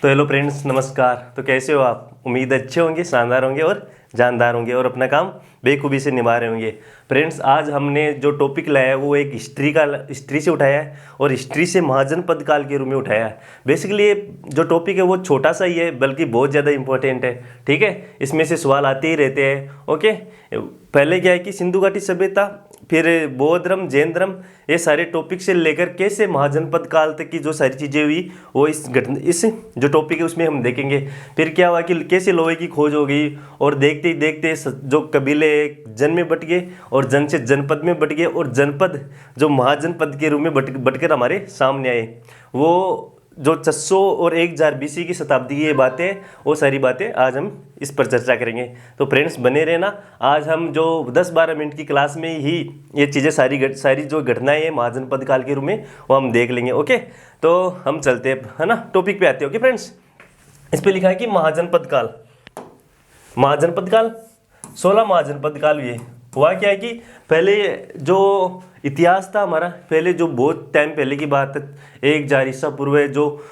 तो hello friends, नमस्कार। तो कैसे हो आप? उम्मीद अच्छे होंगे, शानदार होंगे और जानदार होंगे और अपना काम बेखूबी से निभा रहे होंगे। फ्रेंड्स, आज हमने जो टॉपिक लाया है वो एक हिस्ट्री से उठाया है और हिस्ट्री से महाजनपद काल के रूप में उठाया है। बेसिकली ये जो टॉपिक है वो छोटा सा ही है, बल्कि बहुत ज़्यादा इंपॉर्टेंट है। ठीक है, इसमें से सवाल आते ही रहते हैं। ओके, पहले क्या है कि सिंधु घाटी सभ्यता, फिर बौद्ध धर्म, जैन धर्म, ये सारे टॉपिक से लेकर कैसे महाजनपद काल तक की जो सारी चीज़ें हुई वो इस जो टॉपिक है उसमें हम देखेंगे। फिर क्या हुआ कि कैसे लोहे की खोज हो गई और देखते ही देखते जो कबीले जन में बट गए और जन से जनपद में बट गए और जनपद जो महाजनपद के रूप में बटकर हमारे सामने आए। वो जो 600 और 1000 BC की शताब्दी की ये बातें, वो सारी बातें आज हम इस पर चर्चा करेंगे। तो फ्रेंड्स बने रहना। आज हम जो 10-12 मिनट की क्लास में ही ये चीज़ें सारी जो घटनाएं हैं महाजनपद काल के रूप में वो हम देख लेंगे। ओके, तो हम चलते हैं, है ना, टॉपिक पे आते हैं। ओके फ्रेंड्स, इस पर लिखा है कि महाजनपद काल 16 महाजनपद काल हुआ क्या है कि पहले जो इतिहास था हमारा, पहले जो बहुत टाइम पहले की बात है, 1000 ईसा पूर्व, जो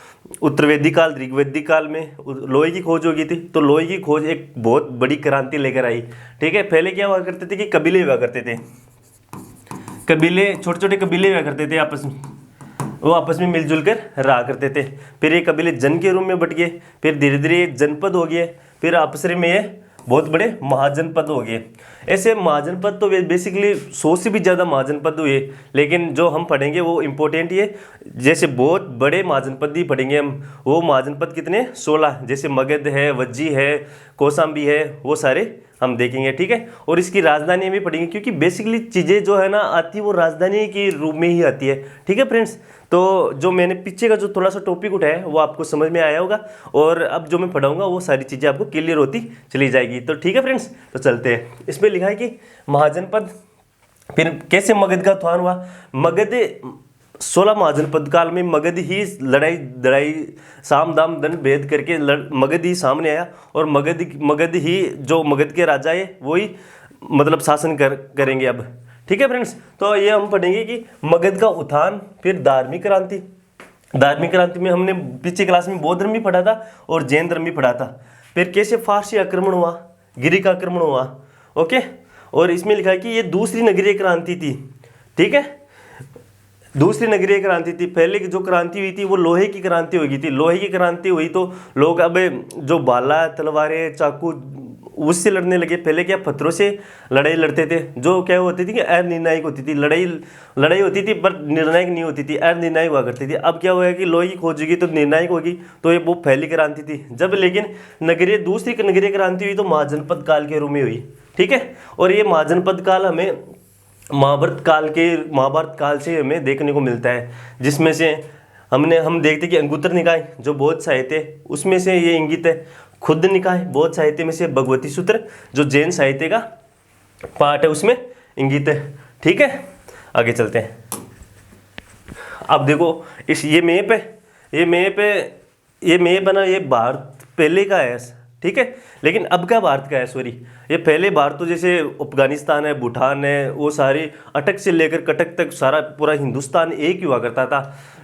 उत्तर वैदिक काल, ऋग्वैदिक काल में लोहे की खोज हो गई थी। तो लोहे की खोज एक बहुत बड़ी क्रांति लेकर आई। ठीक है, पहले क्या हुआ करते थे कि कबीले हुआ करते थे, छोटे छोटे कबीले हुआ करते थे आपस में, वो आपस में मिलजुल कर रहा करते थे। फिर ये कबीले जन के रूप में बट गए, फिर धीरे धीरे ये जनपद हो गए, फिर आपस में ये बहुत बड़े महाजनपद हो गए। ऐसे महाजनपद तो बेसिकली 100 से भी ज़्यादा महाजनपद हुए, लेकिन जो हम पढ़ेंगे वो इम्पोर्टेंट ही है। जैसे बहुत बड़े महाजनपद ही पढ़ेंगे हम, वो महाजनपद कितने 16, जैसे मगध है, वज्जी है, कौशाम्बी है, वो सारे हम देखेंगे। ठीक है, और इसकी राजधानी भी पढ़ेंगे, क्योंकि बेसिकली चीज़ें जो है ना आती है वो राजधानी के रूप में ही आती है। ठीक है फ्रेंड्स, तो जो मैंने पीछे का जो थोड़ा सा टॉपिक उठाया है वो आपको समझ में आया होगा और अब जो मैं पढ़ाऊंगा वो सारी चीज़ें आपको क्लियर होती चली जाएगी। तो ठीक है फ्रेंड्स, तो चलते हैं। इसमें लिखा है कि महाजनपद, फिर कैसे मगध का उत्थान हुआ। मगध 16 महाजनपद काल में मगध ही लड़ाई साम दाम दंड भेद करके मगध ही सामने आया और मगध ही जो मगध के राजा है वही मतलब शासन करेंगे अब। ठीक है फ्रेंड्स, तो ये हम पढ़ेंगे कि मगध का उत्थान, फिर धार्मिक क्रांति में हमने पीछे क्लास में बौद्ध धर्म भी पढ़ा था और जैन धर्म भी पढ़ा था। फिर कैसे फारसी आक्रमण हुआ, गिरिक आक्रमण हुआ। ओके, और इसमें लिखा है कि ये दूसरी नगरीय क्रांति थी। ठीक है, दूसरी नगरीय क्रांति थी। पहले की जो क्रांति हुई थी वो लोहे की क्रांति हो गई थी। लोहे की क्रांति हुई तो लोग अब जो भाला, तलवारें, चाकू उससे लड़ने लगे। पहले क्या पत्थरों से लड़ाई लड़ते थे, जो क्या होती थी कि अनिर्णायक होती थी, लड़ाई होती थी पर निर्णायक नहीं होती थी, अनिर्णायक हुआ करती थी। अब क्या हुआ कि लोहे की खोज होगी तो निर्णायक होगी, तो ये वो पहली क्रांति थी। जब लेकिन दूसरी नगरीय क्रांति हुई तो महाजनपद काल के रूप में हुई। ठीक है, और ये महाजनपद काल हमें महाभारत काल से हमें देखने को मिलता है, जिसमें से हम देखते कि अंगुत्तर निकाय जो बौद्ध साहित्य उसमें से ये इंगित है। खुद्ध निकाय बौद्ध साहित्य में से भगवती सूत्र जो जैन साहित्य का पार्ट है उसमें इंगित है। ठीक है, आगे चलते हैं। अब देखो ये मैप बना, ये भारत पहले का है। ठीक है, लेकिन अब का भारत का है, सॉरी, ये पहले भारत तो जैसे अफगानिस्तान है, भूटान है, वो सारी अटक से लेकर कटक तक सारा पूरा हिंदुस्तान एक ही हुआ करता था।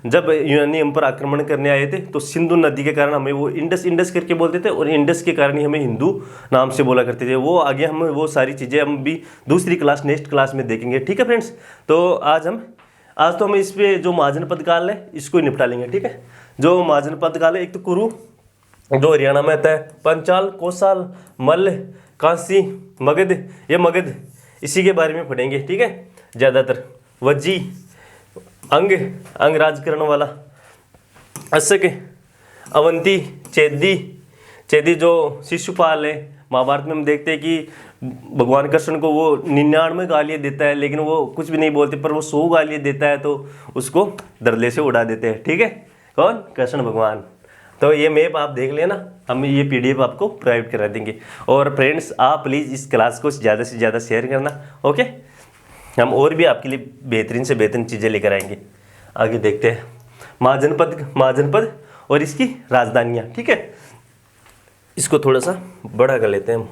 जब यूनानी हम पर आक्रमण करने आए थे तो सिंधु नदी के कारण हमें वो इंडस करके बोलते थे और इंडस के कारण ही हमें हिंदू नाम से बोला करते थे। वो आगे हम वो सारी चीज़ें हम भी नेक्स्ट क्लास में देखेंगे। ठीक है फ्रेंड्स, तो आज तो हम इस पर जो महाजनपद काल है इसको ही निपटा लेंगे। ठीक है, जो महाजनपद काल है, एक तो कुरु जो हरियाणा में आता है, पंचाल, कौशाल, मल्ल, कांसी, मगध, ये मगध इसी के बारे में पढ़ेंगे। ठीक है, ज़्यादातर वज्जी, अंग राज करने वाला, अशक, अवंती, चेदी जो शिशुपाल है। महाभारत में हम देखते हैं कि भगवान कृष्ण को वो 99 गालियाँ देता है, लेकिन वो कुछ भी नहीं बोलते, पर वो 100 गालियाँ देता है तो उसको दरले से उड़ा देते हैं। ठीक है, कौन? कृष्ण भगवान। तो ये मैप आप देख लेना, हम ये PDF आपको प्रोवाइड करा देंगे। और फ्रेंड्स आप प्लीज़ इस क्लास को ज़्यादा से ज़्यादा शेयर करना। ओके, हम और भी आपके लिए बेहतरीन से बेहतरीन चीज़ें लेकर आएंगे। आगे देखते हैं महाजनपद और इसकी राजधानियाँ। ठीक है, इसको थोड़ा सा बड़ा कर लेते हैं।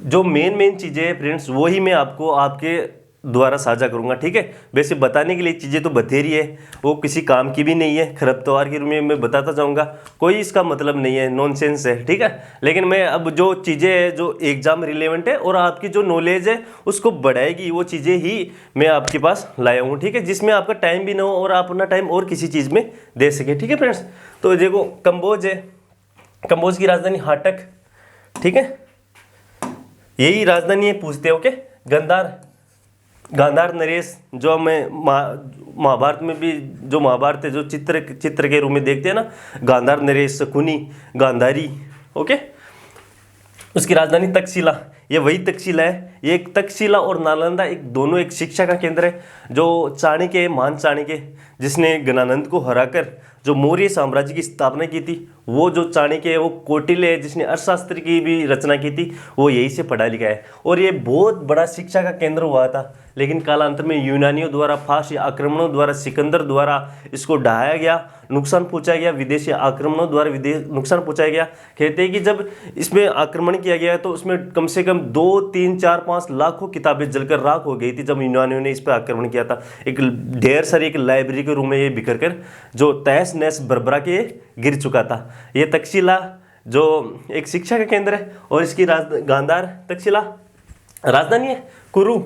जो मेन चीज़ें हैं फ्रेंड्स वही मैं आपको आपके द्वारा साझा करूंगा, ठीक है। वैसे बताने के लिए चीज़ें तो बथेरी है, वो किसी काम की भी नहीं है, खरपतवार के रूप में मैं बताता जाऊंगा, कोई इसका मतलब नहीं है, नॉनसेंस है, ठीक है। लेकिन मैं अब जो चीज़ें हैं जो एग्जाम रिलेवेंट है और आपकी जो नॉलेज है उसको बढ़ाएगी, वो चीज़ें ही मैं आपके पास लाया हूँ, ठीक है, जिसमें आपका टाइम भी ना हो और आप अपना टाइम और किसी चीज़ में दे सके, ठीक है फ्रेंड्स। तो देखो कंबोज है, कंबोज की राजधानी हाटक, ठीक है, यही राजधानी है, पूछते हैं। ओके, गांधार, गांधार नरेश, जो हमें महाभारत में भी जो महाभारत है जो चित्र के रूप में देखते हैं ना, गांधार नरेश, शकुनी, गांधारी, ओके। उसकी राजधानी तक्षशिला, ये वही तक्षशिला है, ये एक तक्षशिला और नालंदा एक दोनों एक शिक्षा का केंद्र है। जो चाणक्य, महान चाणक्य, जिसने गणानंद को हराकर जो मौर्य साम्राज्य की स्थापना की थी, वो जो चाणक्य है, वो कौटिल्य है जिसने अर्थशास्त्र की भी रचना की थी, वो यही से पढ़ा लिखा है और ये बहुत बड़ा शिक्षा का केंद्र हुआ था। लेकिन कालांतर में यूनानियों द्वारा, फारसी आक्रमणों द्वारा, सिकंदर द्वारा इसको ढहाया गया, नुकसान पहुंचाया गया, विदेशी आक्रमणों द्वारा नुकसान पहुंचाया गया। कहते हैं कि जब इसमें आक्रमण किया गया तो उसमें कम से कम 2, 3, 4, 5 लाखों किताबें जलकर राख हो गई थी जब यूनानियों ने इस पर आक्रमण किया था। एक ढेर सारी एक लाइब्रेरी के रूम में ये बिखर कर जो तहस नहस बरबरा के गिर चुका था। ये तक्षशिला जो एक शिक्षा का केंद्र है और इसकी गांधार तक्षशिला राजधानी है कुरु,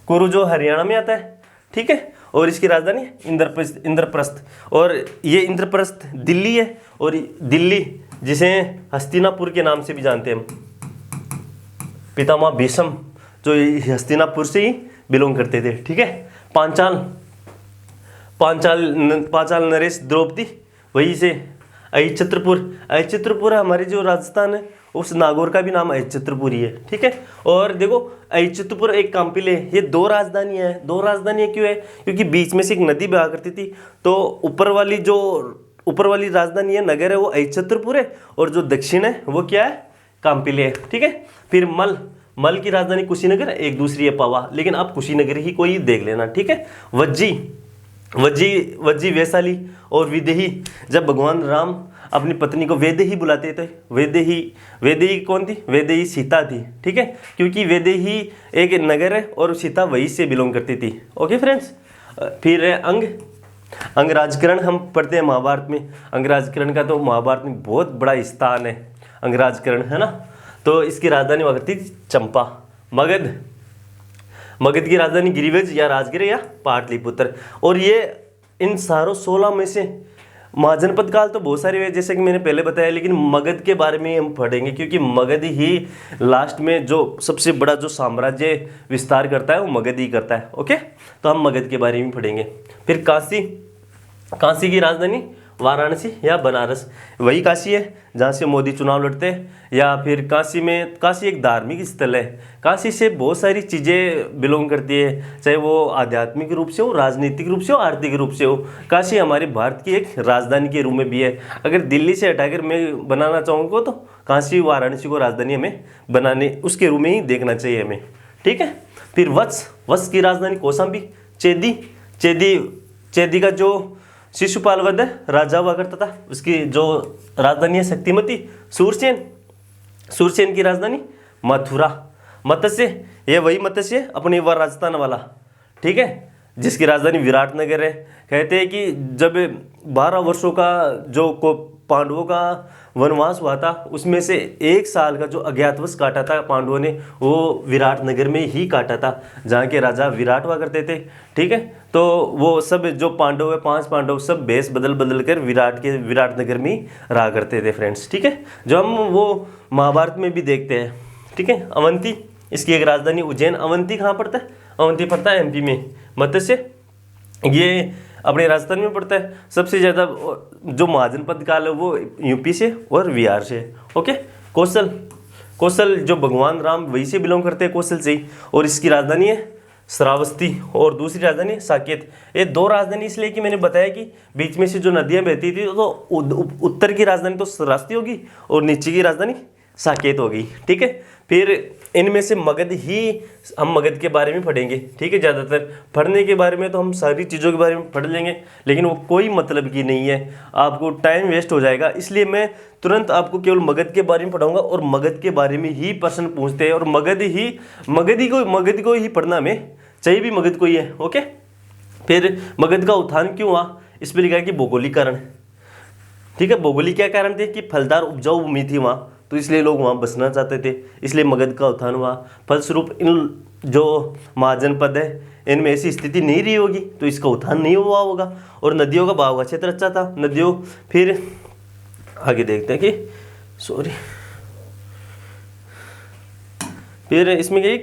कुरु जो हरियाणा में आता है, ठीक है, और इसकी राजधानी इंद्रप्रस्थ, और ये इंद्रप्रस्थ दिल्ली है, और दिल्ली जिसे हस्तिनापुर के नाम से भी जानते हैं हम, पितामह भीष्म जो हस्तिनापुर से ही बिलोंग करते थे, ठीक है। पांचाल, पांचाल नरेश द्रौपदी, वही से अहिच्छत्रपुर, अहिच्छत्रपुर हमारे जो राजस्थान है उस नागौर का भी नाम अहिच्छत्रपुर ही है, ठीक है। और देखो अहिच्छत्रपुर एक काम्पिले, ये 2 राजधानियां हैं। 2 राजधानियां क्यों है? क्योंकि बीच में से एक नदी बहा करती थी, तो ऊपर वाली राजधानी है, नगर है, वो अहिच्छत्रपुर है, और जो दक्षिण है वो क्या है? काम्पिले है, ठीक है। फिर मल की राजधानी कुशीनगर, एक दूसरी है पावा, लेकिन आप कुशीनगर ही कोई देख लेना, ठीक है। वज्जी वैशाली और विदेही, जब भगवान राम अपनी पत्नी को वैदेही बुलाते थे, वैदेही कौन थी? वैदेही सीता थी, ठीक है, क्योंकि वैदेही एक नगर है और सीता वही से बिलोंग करती थी। ओके फ्रेंड्स, फिर अंगराजकरण हम पढ़ते हैं महाभारत में। अंगराजकरण का तो महाभारत में बहुत बड़ा स्थान है, अंगराजकरण, है ना। तो इसकी राजधानी हुआ करती थी चंपा। मगध की राजधानी गिरिवज या राजगिर या पाटलिपुत्र। और ये इन सारों 16 में से महाजनपद काल तो बहुत सारे हुए जैसे कि मैंने पहले बताया, लेकिन मगध के बारे में हम पढ़ेंगे क्योंकि मगध ही लास्ट में जो सबसे बड़ा जो साम्राज्य विस्तार करता है वो मगध ही करता है। ओके, तो हम मगध के बारे में पढ़ेंगे। फिर काशी की राजधानी वाराणसी या बनारस, वही काशी है जहाँ से मोदी चुनाव लड़ते हैं। या फिर काशी एक धार्मिक स्थल है। काशी से बहुत सारी चीज़ें बिलोंग करती है, चाहे वो आध्यात्मिक रूप से हो, राजनीतिक रूप से हो, आर्थिक रूप से हो। काशी हमारे भारत की एक राजधानी के रूप में भी है। अगर दिल्ली से हटाकर मैं बनाना चाहूँगा तो काशी वाराणसी को राजधानी हमें बनाने उसके रूप में ही देखना चाहिए हमें, ठीक है। फिर वत्स की राजधानी कौशाम्बी। चेदी का जो शिशुपाल वध राजा हुआ करता था, उसकी जो राजधानी है शक्तिमती। सूरसेन की राजधानी मथुरा। मत्स्य, ये वही मत्स्य अपने वह राजस्थान वाला, ठीक है, जिसकी राजधानी विराटनगर है। कहते हैं कि जब 12 वर्षों का जो पांडवों का वनवास हुआ था, उसमें से 1 साल का जो अज्ञातवास काटा था पांडवों ने, वो विराटनगर में ही काटा था, जहाँ के राजा विराट हुआ करते थे, ठीक है। तो वो सब जो पांडव है, 5 पांडव, सब भेष बदल कर विराटनगर में ही रहा करते थे फ्रेंड्स, ठीक है, जो हम वो महाभारत में भी देखते हैं, ठीक है। अवंती, इसकी एक राजधानी उज्जैन। अवंती कहाँ पड़ता है? अवंती पड़ता है MP में। मत्स्य, ये अपने राजस्थान में पड़ता है। सबसे ज़्यादा जो महाजनपद काल है वो UP से और बिहार से। ओके, कौशल जो भगवान राम वही से बिलोंग करते हैं, कौशल से ही, और इसकी राजधानी है श्रावस्ती और दूसरी राजधानी है साकेत। ये 2 राजधानी इसलिए कि मैंने बताया कि बीच में से जो नदियाँ बहती थी तो उत्तर की राजधानी तो श्रावस्ती होगी और नीचे की राजधानी साकेत होगी, ठीक है। फिर इनमें से हम मगध के बारे में पढ़ेंगे, ठीक है। ज़्यादातर पढ़ने के बारे में तो हम सारी चीज़ों के बारे में पढ़ लेंगे, लेकिन वो कोई मतलब की नहीं है, आपको टाइम वेस्ट हो जाएगा। इसलिए मैं तुरंत आपको केवल मगध के बारे में पढ़ाऊंगा और मगध के बारे में ही प्रश्न पूछते हैं और मगध को ही पढ़ना हमें चाहिए भी मगध को ही है। ओके, फिर मगध का उत्थान क्यों हुआ, इस पर लिखा है कि भौगोलिक कारण। ठीक है, भौगोलिक क्या कारण थे कि फलदार उपजाऊ भूमि थी वहाँ, तो इसलिए लोग वहाँ बसना चाहते थे, इसलिए मगध का उत्थान हुआ। फलस्वरूप इन जो महाजनपद है इनमें ऐसी स्थिति नहीं रही होगी, तो इसका उत्थान नहीं हुआ होगा। और नदियों का बहाव का क्षेत्र अच्छा था, नदियों, फिर आगे देखते हैं कि फिर इसमें क्या,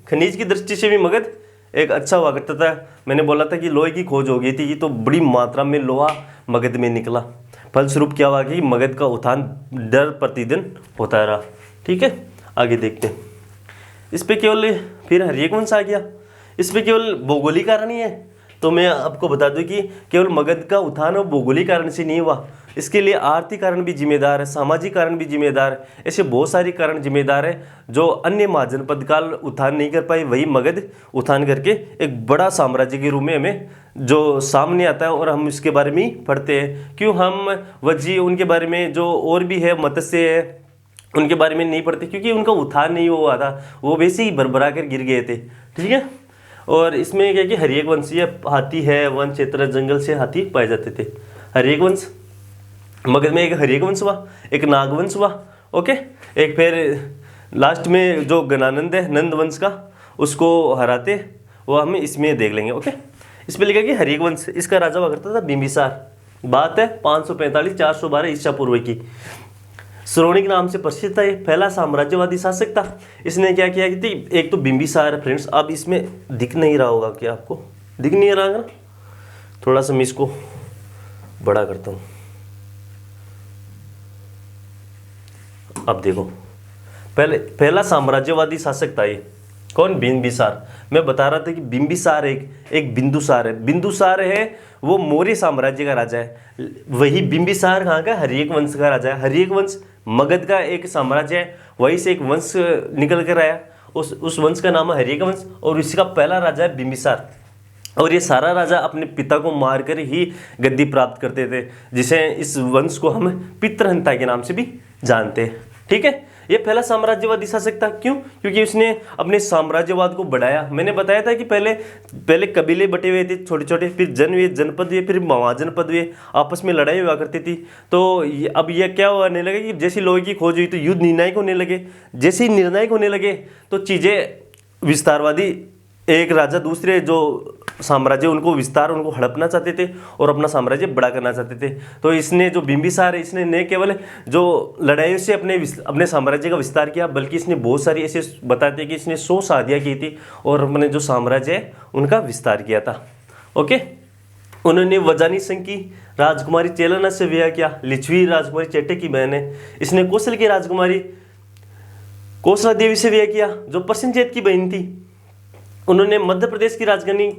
खनिज की दृष्टि से भी मगध एक अच्छा हुआ करता था। मैंने बोला था कि लोहे की खोज हो गई थी, तो बड़ी मात्रा में लोहा मगध में निकला। फलस्वरूप क्या हुआ कि मगध का उत्थान दर प्रतिदिन होता रहा। ठीक है, आगे देखते हैं। इस पे केवल फिर हर्यक वंश आ गया, इस पे केवल भौगोलिक कारण ही है। तो मैं आपको बता दूं कि केवल मगध का उत्थान और भौगोलिक कारण से नहीं हुआ, इसके लिए आर्थिक कारण भी जिम्मेदार है, सामाजिक कारण भी जिम्मेदार है, ऐसे बहुत सारे कारण जिम्मेदार है। जो अन्य महाजनपद का उत्थान नहीं कर पाए, वही मगध उत्थान करके एक बड़ा साम्राज्य के रूप में हमें जो सामने आता है, और हम इसके बारे में ही पढ़ते हैं। क्यों हम वज्जी उनके बारे में, जो और भी है मत्स्य है, उनके बारे में नहीं पढ़ते, क्योंकि उनका उत्थान नहीं हुआ था, वो वैसे ही भरभरा कर गिर गए थे। ठीक है, और इसमें क्या कि हर्यक वंशीय हाथी है, वन क्षेत्र जंगल से हाथी पाए जाते थे। हर्यक वंश, मगध में एक हर्यक वंश हुआ, एक नागवंश हुआ। ओके, एक फिर लास्ट में जो गणानंद है नंद वंश का, उसको हराते, वो हम इसमें देख लेंगे। ओके, इस पर लिखा कि हर्यक वंश, इसका राजा हुआ करता था बिंबिसार। बात है 545-412 ईसा पूर्व की। श्रोणिक नाम से प्रसिद्ध था, ये पहला साम्राज्यवादी शासक था। इसने क्या किया कि एक तो बिंबिसार है फ्रेंड्स, अब इसमें दिख नहीं रहा होगा, क्या आपको दिख नहीं रहा होगा? थोड़ा सा मैं इसको बड़ा करता हूँ। अब देखो, पहला साम्राज्यवादी शासक था ये, कौन? बिंबिसार। मैं बता रहा था कि बिंबिसार एक बिंदुसार है। बिंदुसार है वो मौर्य साम्राज्य का राजा है, वही बिंबिसार कहाँ का? हर्यक वंश का राजा है। हर्यक वंश मगध का एक साम्राज्य है, वहीं से एक वंश निकल कर आया, उस वंश का नाम है हर्यक वंश, और इसका पहला राजा है बिंबिसार। और ये सारा राजा अपने पिता को मारकर ही गद्दी प्राप्त करते थे, जिसे इस वंश को हम पितृहंता के नाम से भी जानते हैं। ठीक है, ये पहला साम्राज्यवादी शासक था। क्यों? क्योंकि उसने अपने साम्राज्यवाद को बढ़ाया। मैंने बताया था कि पहले कबीले बटे हुए थे छोटे छोटे, फिर जन हुए, जनपद हुए, फिर महाजनपद हुए, आपस में लड़ाई हुआ करती थी। तो अब यह क्या होने लगा कि जैसे लोहे की खोज हुई तो युद्ध निर्णायक होने लगे। जैसे ही निर्णायक होने लगे तो चीज़ें विस्तारवादी, एक राजा दूसरे जो साम्राज्य उनको हड़पना चाहते थे और अपना साम्राज्य बड़ा करना चाहते थे। तो इसने जो बिंबिसार है, इसने न केवल जो लड़ाइयों से अपने साम्राज्य का विस्तार किया, बल्कि इसने बहुत सारी ऐसे बताते हैं कि इसने 100 शादियाँ की थी और अपने जो साम्राज्य है उनका विस्तार किया था। ओके, उन्होंने वजानी संघ की राजकुमारी चेलना से विवाह किया। लिच्छवी राजकुमारी चेटे की बहन है। इसने कौशल की राजकुमारी कौशला देवी से विवाह किया, जो प्रसेनजीत की बहन थी। उन्होंने मध्य प्रदेश की राजधानी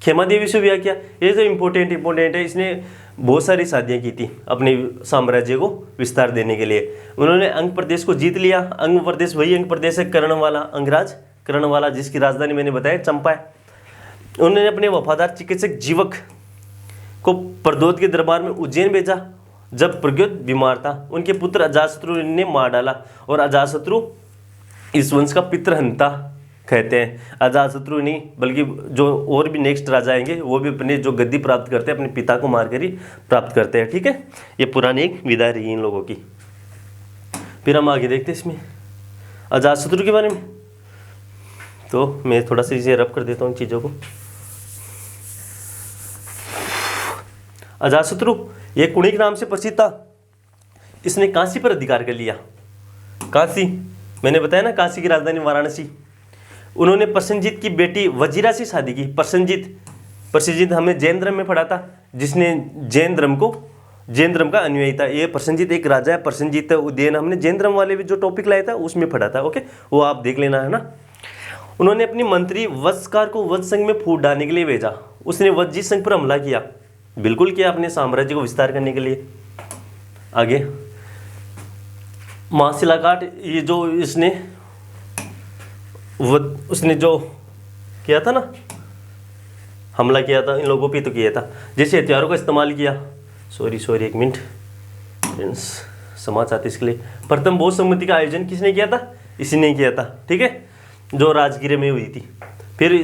खेमा देवी से विवाह किया। ये जो इम्पोर्टेंट है, इसने बहुत सारी शादियाँ की थी अपने साम्राज्य को विस्तार देने के लिए। उन्होंने अंग प्रदेश को जीत लिया। अंग प्रदेश वही अंग प्रदेश है कर्णवाला, अंगराज कर्णवाला, जिसकी राजधानी मैंने बताया चंपा है। उन्होंने अपने वफादार चिकित्सक जीवक को प्रद्योत के दरबार में उज्जैन भेजा जब प्रद्योत बीमार था। उनके पुत्र अजातशत्रु ने मार डाला, और अजातशत्रु इस वंश का पितृहंता कहते हैं। अजातशत्रु नहीं बल्कि जो और भी नेक्स्ट राजा आएंगे वो भी अपने जो गद्दी प्राप्त करते हैं अपने पिता को मारकर ही प्राप्त करते हैं। ठीक है, ये पुरानी एक विधा रही इन लोगों की। फिर हम आगे देखते हैं इसमें अजातशत्रु के बारे में। तो मैं थोड़ा सा इसे रब कर देता हूँ चीज़ों को। अजातशत्रु ये कुणिक नाम से प्रसिद्ध था। इसने काशी पर अधिकार कर लिया। काशी, मैंने बताया ना, काशी की राजधानी वाराणसी। उन्होंने प्रसेनजीत की बेटी वजीरा से शादी की। प्रसेनजीत हमें जैन धर्म में पढ़ा था, जिसने जैन धर्म का अनुयायी था। ये प्रसेनजीत एक राजा है, प्रसेनजीत उदयन, हमने जैन धर्म वाले भी जो टॉपिक लाया था उसमें पढ़ा था। ओके, वो आप देख लेना है ना। उन्होंने अपनी मंत्री वत्सकार को वज्ज संघ में फूट डालने के लिए भेजा। उसने वज्जी संघ पर हमला किया, बिल्कुल किया, अपने साम्राज्य को विस्तार करने के लिए। आगे महाशिलाकाट, ये जो उसने जो किया था ना, हमला किया था इन लोगों पे तो किया था, जैसे हथियारों का इस्तेमाल किया। सॉरी एक मिनट फ्रेंड्स, समाज चाहते इसके लिए। प्रथम बौद्ध सम्मति का आयोजन किसने किया था? इसी ने किया था। ठीक है, जो राजगीर में हुई थी। फिर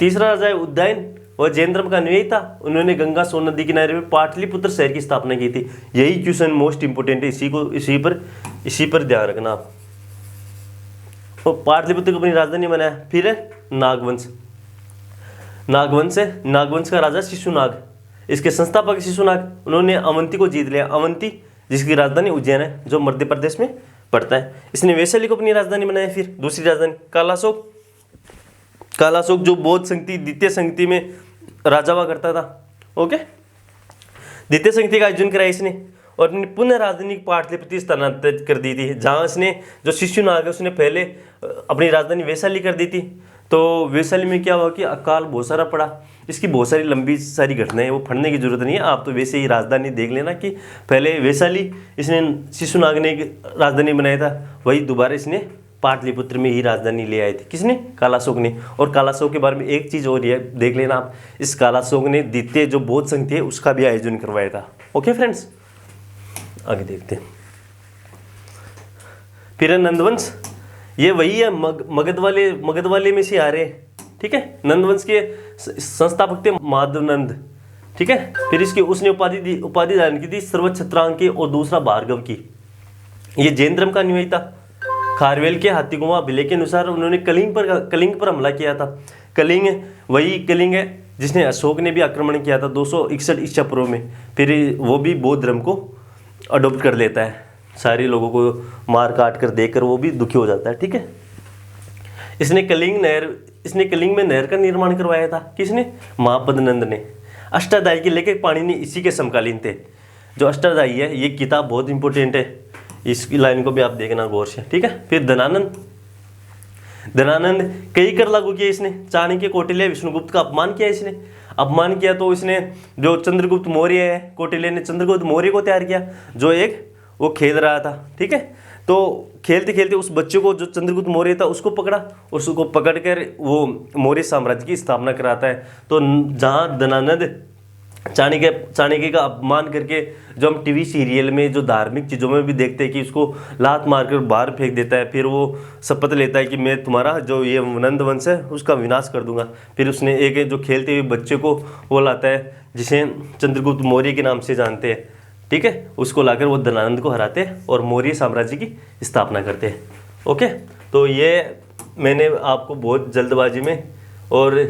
तीसरा राजा है उदयन, और जैन धर्म का अनुयायी था। उन्होंने गंगा सोन नदी किनारे में पाटलिपुत्र शहर की स्थापना की थी। यही क्वेश्चन मोस्ट इंपोर्टेंट है, इसी पर ध्यान रखना आप। और पाटलिपुत्र को अपनी राजधानी बनाया। फिर है नागवंश। नागवंश का राजा शिशुनाग, इसके संस्थापक शिशुनाग। उन्होंने अवंती को जीत लिया। अवंती जिसकी राजधानी उज्जैन है, जो मध्य प्रदेश में पड़ता है। इसने वैशाली को अपनी राजधानी बनाया। फिर दूसरी राजधानी कालाशोक जो बौद्ध संगति द्वितीय संगति में राजा हुआ करता था। ओके, द्वितीय संगति का आयोजन कराया इसने, और अपनी पुनः राजधानी पाटलिपुत्र स्थानांतरित कर दी थी। जहाँ इसने जो शिशुनाग है उसने पहले अपनी राजधानी वैशाली कर दी थी। तो वैशाली में क्या हुआ कि अकाल बहुत सारा पड़ा। इसकी बहुत सारी लंबी सारी घटनाएं, वो पढ़ने की जरूरत नहीं है, आप तो वैसे ही राजधानी देख लेना कि पहले वैशाली इसने शिशुनाग ने राजधानी बनाया था, वही दोबारा इसने पाटलिपुत्र में ही राजधानी ले आए थे। किसने? कालाशोक ने। और कालाशोक के बारे में एक चीज़ और है, देख लेना आप, इस कालाशोक ने द्वितीय जो बौद्ध संघ थे उसका भी आयोजन करवाया था। ओके फ्रेंड्स, आगे देखते हैं। फिर नंदवंश, ये वही है मगध वाले में से आ रहे हैं। ठीक है, नंदवंश के संस्थापक थे माधवनंद। ठीक है, फिर इसकी उसने उपाधि धारण की थी सर्वछत्रांक की, और दूसरा भार्गव की। ये जैन धर्म का अनुयायी था। खारवेल के हाथीकुआ भिले के अनुसार उन्होंने कलिंग पर हमला किया था। कलिंग वही कलिंग है जिसने अशोक ने भी आक्रमण किया था 261 ईसा पूर्व में। फिर वो भी बौद्ध धर्म को अडोप्ट कर लेता है। सारे लोगों को मार काट कर देखकर वो भी दुखी हो जाता है। ठीक है, इसने कलिंग में नहर का निर्माण करवाया था। किसने? महापद्नंद ने। अष्टाध्यायी के लेखक पाणिनि इसी के समकालीन थे। जो अष्टाध्यायी है ये किताब बहुत इंपॉर्टेंट है, इसकी लाइन को भी आप देखना गौर से। ठीक है, फिर धनानंद कई कर लागू किए इसने। चाणक्य, कौटिल्य, विष्णुगुप्त का अपमान किया तो इसने जो चंद्रगुप्त मौर्य है, कौटिल्य ने चंद्रगुप्त मौर्य को तैयार किया, जो एक वो खेल रहा था। ठीक है, तो खेलते खेलते उस बच्चे को जो चंद्रगुप्त मौर्य था उसको पकड़ा, उसको पकड़कर वो मौर्य साम्राज्य की स्थापना कराता है। तो जहाँ धनानंद चाणक्य का अपमान करके, जो हम टीवी सीरियल में जो धार्मिक चीज़ों में भी देखते हैं कि उसको लात मारकर बाहर फेंक देता है, फिर वो शपथ लेता है कि मैं तुम्हारा जो ये नंद वंश है उसका विनाश कर दूंगा। फिर उसने एक जो खेलते हुए बच्चे को वो लाता है जिसे चंद्रगुप्त मौर्य के नाम से जानते हैं। ठीक है, उसको लाकर वो धनानंद को हराते हैं और मौर्य साम्राज्य की स्थापना करते हैं। ओके, तो ये मैंने आपको बहुत जल्दबाजी में और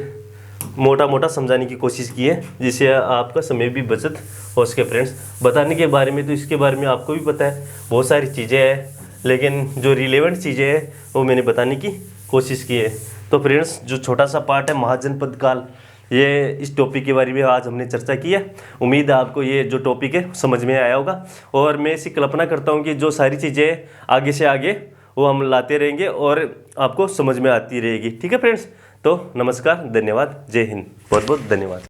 मोटा समझाने की कोशिश की है, जिससे आपका समय भी बचत हो सके। फ्रेंड्स, बताने के बारे में तो इसके बारे में आपको भी पता है, बहुत सारी चीज़ें हैं, लेकिन जो रिलेवेंट चीज़ें हैं वो मैंने बताने की कोशिश की है। तो फ्रेंड्स, जो छोटा सा पार्ट है महाजनपद काल, ये इस टॉपिक के बारे में आज हमने चर्चा की है। उम्मीद है आपको ये जो टॉपिक है समझ में आया होगा, और मैं ऐसी कल्पना करता हूँ कि जो सारी चीज़ें आगे से आगे वो हम लाते रहेंगे और आपको समझ में आती रहेगी। ठीक है फ्रेंड्स, तो नमस्कार, धन्यवाद, जय हिंद, बहुत बहुत धन्यवाद।